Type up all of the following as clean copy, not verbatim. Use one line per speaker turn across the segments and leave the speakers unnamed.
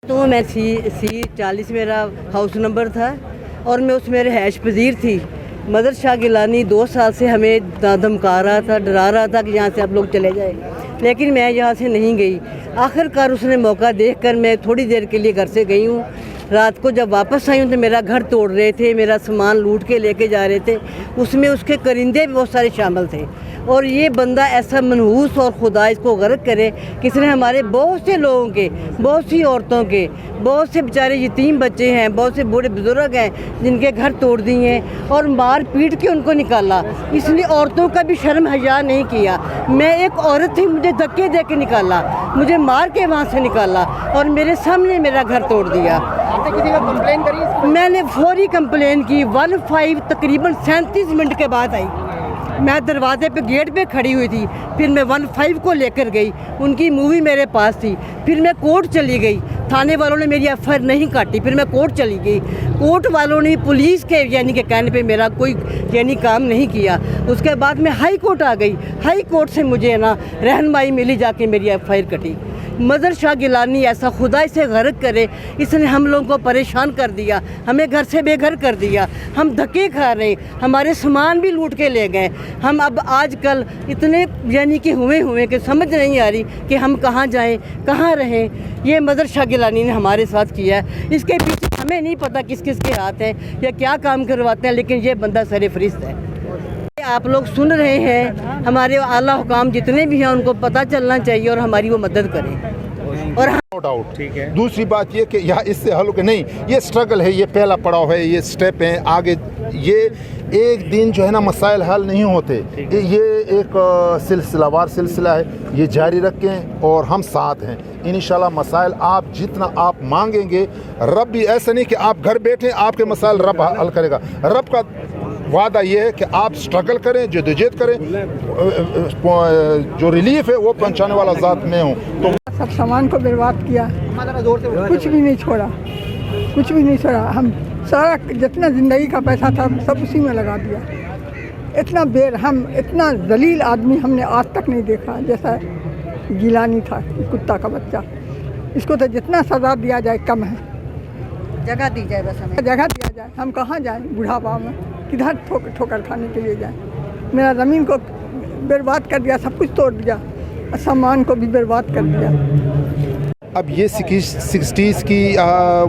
तो मैं C40 मेरा हाउस नंबर था और मैं उसमें रिहाइश पजीर थी। मदर शाह गिलानी 2 साल से हमें धमका रहा था, डरा रहा था कि यहाँ से आप लोग चले जाए, लेकिन मैं यहाँ से नहीं गई। आखिरकार उसने मौका देखकर मैं थोड़ी देर के लिए घर से गई हूँ। रात को जब वापस आई हूँ तो मेरा घर तोड़ रहे थे, मेरा सामान लूट के लेके जा रहे थे। उसमें उसके करिंदे भी बहुत सारे शामिल थे। और ये बंदा ऐसा मनहूस और खुदा इसको गर्क करे कि इसने हमारे बहुत से लोगों के, बहुत सी औरतों के, बहुत से बेचारे यतीम बच्चे हैं, बहुत से बूढ़े बुजुर्ग हैं जिनके घर तोड़ दिए हैं और मार पीट के उनको निकाला। इसलिए औरतों का भी शर्म हया नहीं किया। मैं एक औरत थी, मुझे धक्के दे के निकाला, मुझे मार के वहाँ से निकाला और मेरे सामने मेरा घर तोड़ दिया।
आपने किसी का कंप्लेन करी?
मैंने फौरी कंप्लेन की। 15 तकरीबन 37 मिनट के बाद आई। मैं दरवाजे पे गेट पे खड़ी हुई थी, फिर मैं 15 को लेकर गई। उनकी मूवी मेरे पास थी। फिर मैं कोर्ट चली गई। थाने वालों ने मेरी एफआईआर नहीं काटी। फिर मैं कोर्ट चली गई। कोर्ट वालों ने पुलिस के यानी के कहने पे मेरा कोई यानी काम नहीं किया। उसके बाद मैं हाई कोर्ट आ गई। हाई कोर्ट से मुझे ना रहनुमाई मिली, जाके मेरी एफआईआर कटी। मदर शाह गिलानी ऐसा खुदा इसे गर्क करे, इसने हम लोगों को परेशान कर दिया, हमें घर से बेघर कर दिया। हम धक्के खा रहे, हमारे सामान भी लूट के ले गए। हम अब आजकल इतने यानी कि हुए कि समझ नहीं आ रही कि हम कहाँ जाएं, कहाँ रहें। ये मदर शाह गिलानी ने हमारे साथ किया है। इसके पीछे हमें नहीं पता किस किस के हाथ हैं या क्या काम करवाते हैं, लेकिन ये बंदा सरफरिस्त है। आप लोग सुन रहे हैं, हमारे आला हुकाम जितने भी हैं उनको पता चलना चाहिए और हमारी वो मदद करें। और
नो डाउट, ठीक है। दूसरी बात ये कि यहाँ इससे हल के नहीं, ये स्ट्रगल है, ये पहला पड़ाव है, ये स्टेप है आगे। ये एक दिन जो है ना मसाइल हल नहीं होते, ये एक सिलसिलावार सिलसिला है, ये जारी रखें और हम साथ हैं। इंशाल्लाह मसाइल आप जितना आप मांगेंगे, रब भी ऐसा नहीं कि आप घर बैठे आपके मसाइल रब हल करेगा। रब का वादा ये है कि आप स्ट्रगल करें, जदोजहद करें, जो रिलीफ है वो पहुंचाने वाला ज़ात मैं हूँ। तो
सब सामान को बर्बाद किया, कुछ भी नहीं छोड़ा, कुछ भी नहीं छोड़ा। हम सारा जितना ज़िंदगी का पैसा था सब उसी में लगा दिया। इतना जलील आदमी हमने आज तक नहीं देखा जैसा गिलानी था, कुत्ता का बच्चा। इसको तो जितना सज़ा दिया जाए कम है।
जगह दी जाए, बस हमें
जगह दिया जाए। हम कहाँ जाएं बुढ़ापा में, किधर ठोकर खाने के लिए जाएं। मेरा ज़मीन को बर्बाद कर दिया, सब कुछ तोड़ दिया, सामान को भी बर्बाद कर दिया।
अब ये 60s की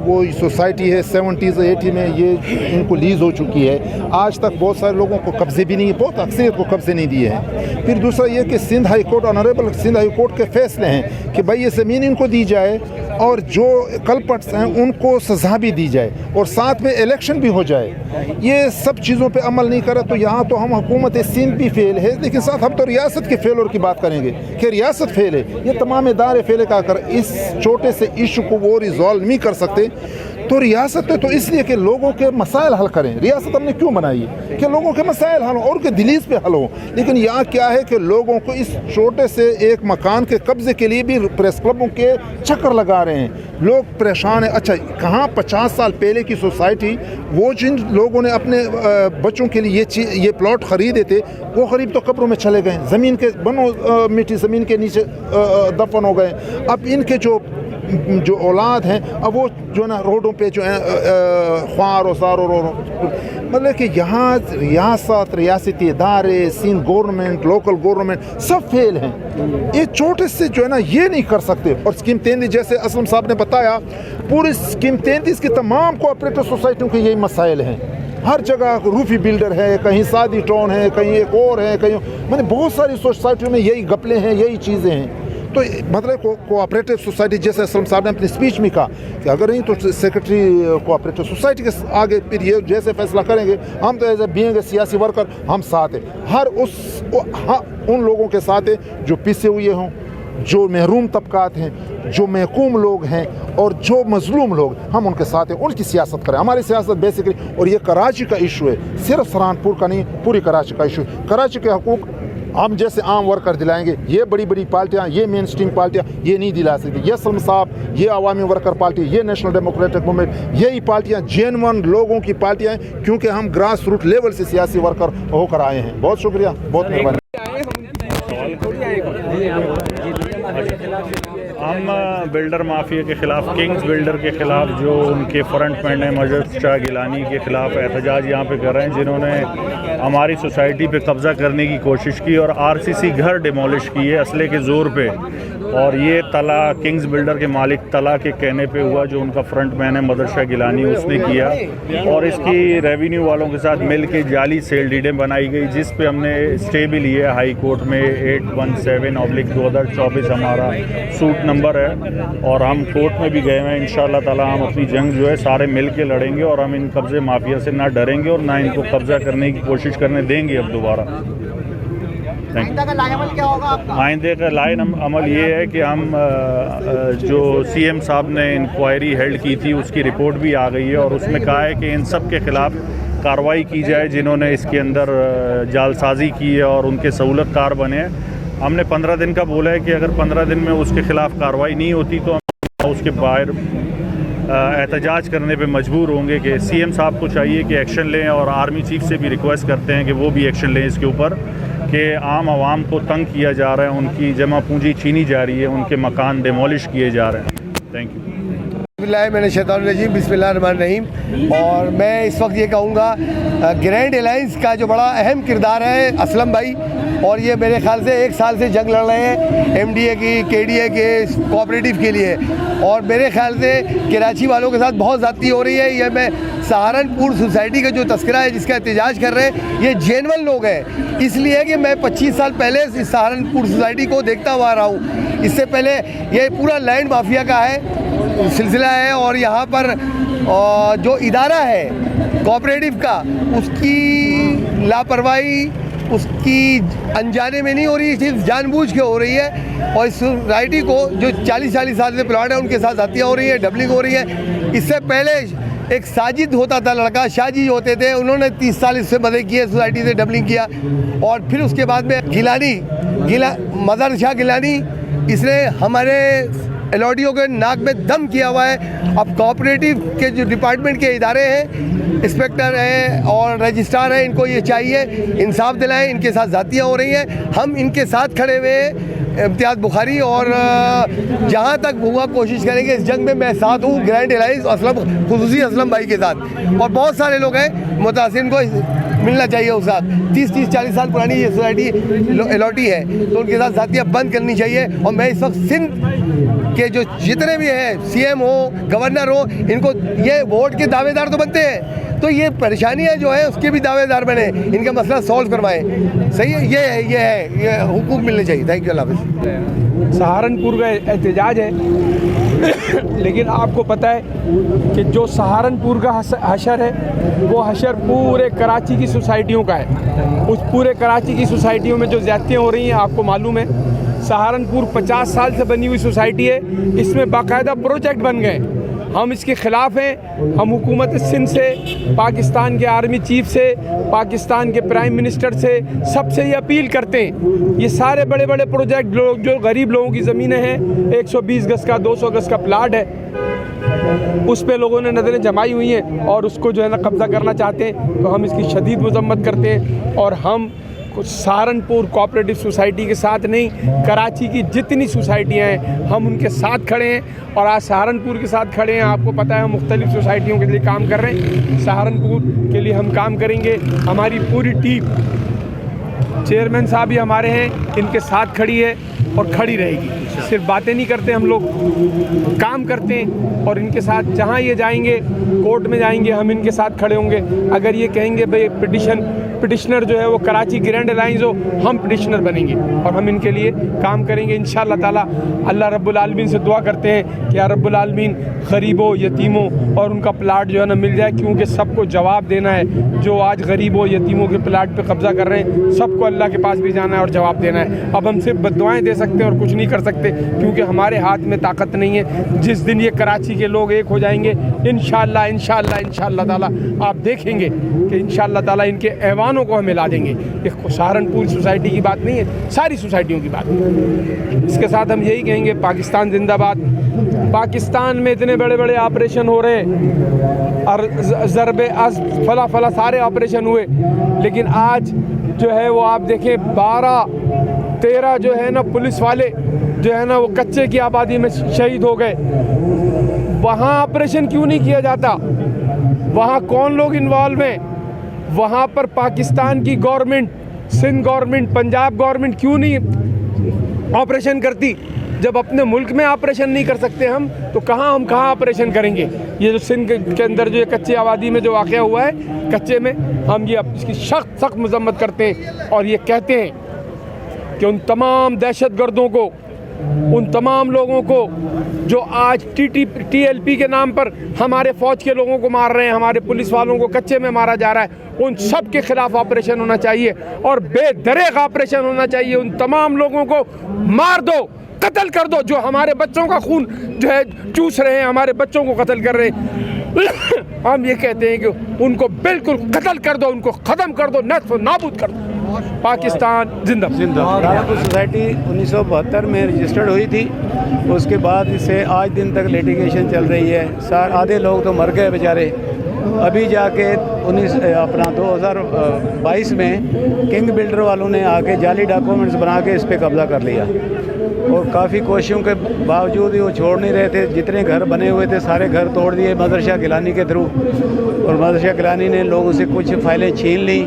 वो सोसाइटी है, 70s 80 में ये इनको लीज हो चुकी है। आज तक बहुत सारे लोगों को कब्जे भी नहीं, बहुत अक्सरियत को कब्जे नहीं दिए हैं। फिर दूसरा ये कि Sindh high court, honourable Sindh high court के फैसले हैं कि भाई ये ज़मीन इनको दी जाए और जो कल्प्रिट्स हैं उनको सज़ा भी दी जाए और साथ में इलेक्शन भी हो जाए। ये सब चीज़ों पे अमल नहीं करा तो यहाँ तो हम हुकूमत सिंध भी फेल है, लेकिन साथ हम तो रियासत के फेलोर की बात करेंगे कि रियासत फेल है। ये तमाम इदारे फेल का कर इस छोटे से इशू को वो रिजॉल्व नहीं कर सकते। तो रियासत है तो इसलिए कि लोगों के मसाइल हल करें। रियासत हमने क्यों बनाई है कि लोगों के मसाइल हल हो और उनके दिलीज पे हल हो। लेकिन यहाँ क्या है कि लोगों को इस छोटे से एक मकान के कब्जे के लिए भी प्रेस क्लबों के चक्कर लगा रहे हैं। लोग परेशान हैं। अच्छा, कहाँ 50 साल पहले की सोसाइटी, वो जिन लोगों ने अपने बच्चों के लिए ये प्लॉट ख़रीदे थे, वो गरीब तो कब्रों में चले गए, ज़मीन के बनो मिट्टी ज़मीन के नीचे दफन हो गए। अब इनके जो औलाद हैं, अब वो जो ना रोडों पे जो है ख्वार और सार और मतलब कि यहाँ रियासत, रियासती इदारे, सिंध गवर्नमेंट, लोकल गवर्नमेंट सब फेल हैं। ये छोटे से जो है ना ये नहीं कर सकते। और स्कीम 33 जैसे असलम साहब ने बताया, पूरी स्कीम 33 की तमाम कोऑपरेटिव सोसाइटियों के यही मसाइल हैं। हर जगह रूफी बिल्डर है, कहीं सादी टाउन है, कहीं एक और है, कहीं मैंने बहुत सारी सोसाइटियों में यही घपले हैं, यही चीज़ें हैं। तो मतलब कोऑपरेटिव सोसाइटी जैसे असलम साहब ने अपनी स्पीच में कहा कि अगर नहीं तो सेक्रेटरी कोऑपरेटिव सोसाइटी के आगे फिर ये जैसे फैसला करेंगे, हम तो एज ए बीइंग सियासी वर्कर हम साथ हैं। उन लोगों के साथ हैं जो पिसे हुए हों, जो महरूम तबकात हैं, जो महकूम लोग हैं और जो मजलूम लोग, हम उनके साथ हैं। उनकी सियासत करें। हमारी सियासत बेसिकली, और ये कराची का इशू है, सिर्फ सहारनपुर का नहीं, पूरी कराची का इशू है। कराची के हकूक़ हम जैसे आम वर्कर दिलाएंगे, ये बड़ी बड़ी पार्टियां, ये मेन स्ट्रीम पार्टियां ये नहीं दिला सकती। ये असलम साहब, ये अवामी वर्कर पार्टी, ये नेशनल डेमोक्रेटिक मूवमेंट, यही पार्टियां जेन्युइन लोगों की पार्टियां हैं, क्योंकि हम ग्रास रूट लेवल से सियासी वर्कर होकर आए हैं। बहुत शुक्रिया, बहुत मेहरबानी।
ہم بلڈر مافیا کے خلاف، کنگز بلڈر کے خلاف، جو ان کے فرنٹ مین ہیں مجد شاہ گیلانی کے خلاف احتجاج یہاں پہ کر رہے ہیں، جنہوں نے ہماری سوسائٹی پہ قبضہ کرنے کی کوشش کی اور RCC گھر ڈیمولش کیے اسلحے کے زور پہ. اور یہ طلا کنگز بلڈر کے مالک طلا کے کہنے پہ ہوا، جو ان کا فرنٹ مین ہے مجد شاہ گیلانی، اس نے کیا. اور اس کی ریونیو والوں کے ساتھ مل کے جعلی سیل ڈیڈیں بنائی گئی، جس پہ ہم نے اسٹے بھی لیے ہائی کورٹ میں. 817/2024 ہمارا سوٹ نمبر ہے اور ہم کورٹ میں بھی گئے ہیں. انشاءاللہ تعالی ہم اپنی جنگ جو ہے سارے مل کے لڑیں گے اور ہم ان قبضے مافیا سے نہ ڈریں گے اور نہ ان کو قبضہ کرنے کی کوشش کرنے دیں گے اب دوبارہ. آئندہ کا لائے عمل یہ ہے کہ ہم جو CM صاحب نے انکوائری ہیلڈ کی تھی اس کی رپورٹ بھی آ گئی ہے اور اس میں کہا ہے کہ ان سب کے خلاف کارروائی کی جائے جنہوں نے اس کے اندر جال سازی کی ہے اور ان کے سہولت کار بنے ہیں. ہم نے 15 دن کا بولا ہے کہ اگر 15 دن میں اس کے خلاف کارروائی نہیں ہوتی تو ہم اس کے باہر احتجاج کرنے پہ مجبور ہوں گے. کہ CM صاحب کو چاہیے کہ ایکشن لیں اور آرمی چیف سے بھی ریکویسٹ کرتے ہیں کہ وہ بھی ایکشن لیں اس کے اوپر کہ عام عوام کو تنگ کیا جا رہا ہے، ان کی جمع پونجی چھینی جا رہی ہے، ان کے مکان ڈیمولش کیے جا رہے ہیں. Thank you.
بسم اللہ من الشیطان الرجیم، بسم اللہ الرحمن الرحیم. اور میں اس وقت یہ کہوں گا گرینڈ الائنس کا جو بڑا اہم کردار ہے اسلم بھائی، اور یہ میرے خیال سے 1 سال سے جنگ لڑ رہے ہیں MDA کی، KDA کے کوآپریٹیو کے لیے. اور میرے خیال سے کراچی والوں کے ساتھ بہت زیادتی ہو رہی ہے. یہ میں سہارنپور سوسائٹی کا جو تذکرہ ہے جس کا احتجاج کر رہے ہیں، یہ جینون لوگ ہیں. اس لیے کہ میں 25 سال پہلے اس سہارنپور سوسائٹی کو دیکھتا ہوا رہا ہوں. اس سے پہلے یہ پورا لینڈ مافیا کا ہے سلسلہ ہے اور یہاں پر جو ادارہ ہے کوآپریٹیو کا، اس کی لاپرواہی اس کی انجانے میں نہیں ہو رہی، صرف جان بوجھ کے ہو رہی ہے. اور اس سوسائٹی کو جو 40 سال سے پلاٹ ہے ان کے ساتھ زیادتیاں ہو رہی ہیں، ڈبلنگ ہو رہی ہے. اس سے پہلے ایک ساجد ہوتا تھا لڑکا، شاہ جی ہوتے تھے، انہوں نے 30 سال اس سے مدد کی ہے، سوسائٹی سے ڈبلنگ کیا. اور پھر اس کے بعد میں مظہر شاہ گیلانی، اس نے ہمارے LODO کے ناک میں دم کیا ہوا ہے. اب کوآپریٹیو کے جو ڈپارٹمنٹ کے ادارے ہیں، انسپیکٹر ہیں اور رجسٹرار ہیں، ان کو یہ چاہیے انصاف دلائیں. ان کے ساتھ زیادتیاں ہو رہی ہیں، ہم ان کے ساتھ کھڑے ہوئے ہیں امتیاز بخاری، اور جہاں تک ہوا کوشش کریں گے اس جنگ میں. میں ساتھ ہوں گرینڈ الائنس خصوصی اسلم بھائی کے ساتھ، اور بہت سارے لوگ ہیں متاثرین کو ملنا چاہیے اس ساتھ. 30-40 سال پرانی یہ سوسائٹی LOD ہے تو ان کے ساتھ ذاتیہ بند کرنی چاہیے. اور میں اس وقت سندھ کے جو جتنے بھی ہیں CM ہو، گورنر ہو، ان کو یہ ووٹ کے دعوے دار تو بنتے ہیں، تو یہ پریشانیاں جو ہیں اس کے بھی دعوے دار بنے، ان کا مسئلہ سولو کروائیں. صحیح ہے، یہ حقوق ملنے چاہیے. Thank you. اللہ حافظ.
سہارنپور کا احتجاج ہے، لیکن آپ کو پتہ ہے کہ جو سہارنپور کا حشر ہے وہ حشر پورے کراچی کی سوسائٹیوں کا ہے. اس پورے کراچی کی سوسائٹیوں میں جو زیادتیاں ہو رہی ہیں آپ کو معلوم ہے. سہارنپور 50 سال سے بنی ہوئی سوسائٹی ہے، اس میں باقاعدہ پروجیکٹ بن گئے. ہم اس کے خلاف ہیں. ہم حکومت سندھ سے، پاکستان کے آرمی چیف سے، پاکستان کے پرائم منسٹر سے، سب سے یہ اپیل کرتے ہیں، یہ سارے بڑے بڑے پروجیکٹ جو غریب لوگوں کی زمینیں ہیں، 120 گز کا 200 گز کا پلاٹ ہے، اس پہ لوگوں نے نظریں جمائی ہوئی ہیں اور اس کو جو ہے نا قبضہ کرنا چاہتے ہیں. تو ہم اس کی شدید مذمت کرتے ہیں. اور ہم سہارنپور کوآپریٹیو سوسائٹی کے ساتھ نہیں، کراچی کی جتنی سوسائٹیاں ہیں ہم ان کے ساتھ کھڑے ہیں. اور آج سہارنپور کے ساتھ کھڑے ہیں. آپ کو پتہ ہے ہم مختلف سوسائٹیوں کے لیے کام کر رہے ہیں. سہارنپور کے لیے ہم کام کریں گے. ہماری پوری ٹیم، چیئرمین صاحب بھی ہمارے ہیں، ان کے ساتھ کھڑی ہے اور کھڑی رہے گی. صرف باتیں نہیں کرتے، ہم لوگ کام کرتے ہیں. اور ان کے ساتھ جہاں یہ جائیں گے، کورٹ میں جائیں گے، ہم ان کے ساتھ کھڑے ہوں گے. اگر یہ کہیں گے بھئی پٹیشنر جو ہے وہ کراچی گرینڈ الائنس ہو، ہم پٹیشنر بنیں گے اور ہم ان کے لیے کام کریں گے انشاءاللہ تعالی. اللہ رب العالمین سے دعا کرتے ہیں کہ یا رب العالمین غریبوں، یتیموں اور ان کا پلاٹ جو ہے نا مل جائے، کیونکہ سب کو جواب دینا ہے. جو آج غریبوں، یتیموں کے پلاٹ پہ قبضہ کر رہے ہیں، سب کو اللہ کے پاس بھی جانا ہے اور جواب دینا ہے. اب ہم صرف بددعائیں دے سکتے ہیں اور کچھ نہیں کر سکتے، کیونکہ ہمارے ہاتھ میں طاقت نہیں ہے. جس دن یہ کراچی کے لوگ ایک ہو جائیں گے انشاءاللہ تعالی آپ دیکھیں گے کہ انشاءاللہ تعالی ان کے ایوانوں کو ہم ملا دیں گے. یہ سہارنپور سوسائٹی کی بات نہیں ہے، ساری سوسائٹیوں کی بات ہے. اس کے ساتھ ہم یہی کہیں گے پاکستان زندہ باد. پاکستان میں اتنے بڑے بڑے آپریشن ہو رہے ہیں اور ضرب از فلا سارے آپریشن ہوئے، لیکن آج جو ہے وہ آپ دیکھیں 12-13 جو ہے نا پولیس والے जो है ना वो कच्चे की आबादी में शहीद हो गए, वहाँ ऑपरेशन क्यों नहीं किया जाता? वहाँ कौन लोग इन्वॉल्व हैं? वहाँ पर पाकिस्तान की government, Sindh government, Punjab government क्यों नहीं ऑपरेशन करती? जब अपने मुल्क में ऑपरेशन नहीं कर सकते हम, तो हम कहाँ ऑपरेशन करेंगे? ये जो सिंध के अंदर जो ये कच्ची आबादी में जो वाक़या हुआ है, कच्चे में, हम ये इसकी सख्त मजम्मत करते हैं और ये कहते हैं कि उन तमाम दहशतगर्दों को, उन तमाम लोगों को जो आज TLP के नाम पर हमारे फ़ौज के लोगों को मार रहे हैं, हमारे पुलिस वालों को कच्चे में मारा जा रहा है, उन सब के ख़िलाफ़ ऑपरेशन होना चाहिए और बेदरेग ऑपरेशन होना चाहिए। उन तमाम लोगों को मार दो, कत्ल कर दो, जो हमारे बच्चों का खून जो है चूस रहे हैं, हमारे बच्चों को कत्ल कर रहे हैं। हम ये कहते हैं कि उनको बिल्कुल कत्ल कर दो, उनको ख़त्म कर दो, नस्ल नाबूद कर दो। पाकिस्तान जिंदाबाद।
दानापुर सोसाइटी 1972 में रजिस्टर्ड हुई थी, उसके बाद इससे आज दिन तक लिटिगेशन चल रही है। आधे लोग तो मर गए बेचारे। अभी जाके 2022 में किंग बिल्डर वालों ने आके जाली डॉक्यूमेंट्स बना के इस पर कब्ज़ा कर लिया और काफ़ी कोशिशों के बावजूद ही वो छोड़ नहीं रहे थे। जितने घर बने हुए थे सारे घर तोड़ दिए मदरसा गिलानी के थ्रू, और मदरसा गिलानी ने लोगों से कुछ फाइलें छीन ली,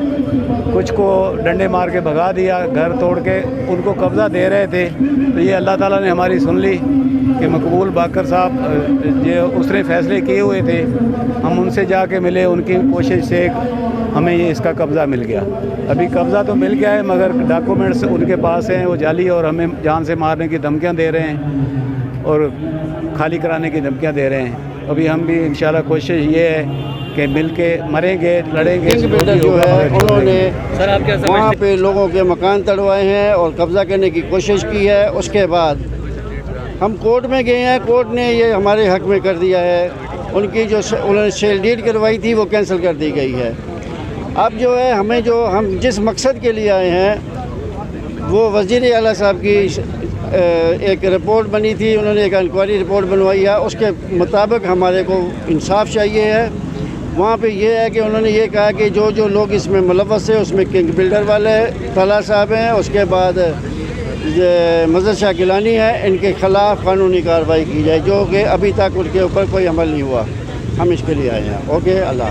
कुछ को डंडे मार के भगा दिया, घर तोड़ के उनको कब्ज़ा दे रहे थे। तो ये अल्लाह ताला ने हमारी सुन ली कि मकबूल बाकर साहब ये उसने फ़ैसले किए हुए थे, हम उनसे जाके मिले, उनकी कोशिश से हमें ये इसका कब्ज़ा मिल गया। अभी कब्ज़ा तो मिल गया है मगर डॉक्यूमेंट्स उनके पास हैं, वो जाली, और हमें जान से मारने की धमकियां दे रहे हैं और खाली कराने की धमकियां दे रहे हैं। अभी हम भी इंशाल्लाह कोशिश ये है कि मिल के मरेंगे, लड़ेंगे।
किंग बिल्डर जो है उन्होंने वहाँ पे लोगों के मकान तड़वाए हैं और कब्ज़ा करने की कोशिश की है। उसके बाद हम कोर्ट में गए हैं, कोर्ट ने ये हमारे हक़ में कर दिया है। उनकी जो उन्होंने सेल डीड करवाई थी वो कैंसिल कर दी गई है। अब जो है हम जिस मकसद के लिए आए हैं वो वज़ीर आला साहब की एक रिपोर्ट बनी थी, उन्होंने एक इंक्वायरी रिपोर्ट बनवाई है, उसके मुताबिक हमारे को इंसाफ चाहिए है। वहाँ पे ये है कि उन्होंने ये कहा कि जो लोग इसमें मुलव्वस है उसमें किंग बिल्डर वाले तला साहब हैं, उसके बाद मदरसा गिलानी है, इनके ख़िलाफ़ कानूनी कार्रवाई की जाए, जो कि अभी तक उनके ऊपर कोई अमल नहीं हुआ। हम इसके लिए आए हैं। ओके, अल्लाह।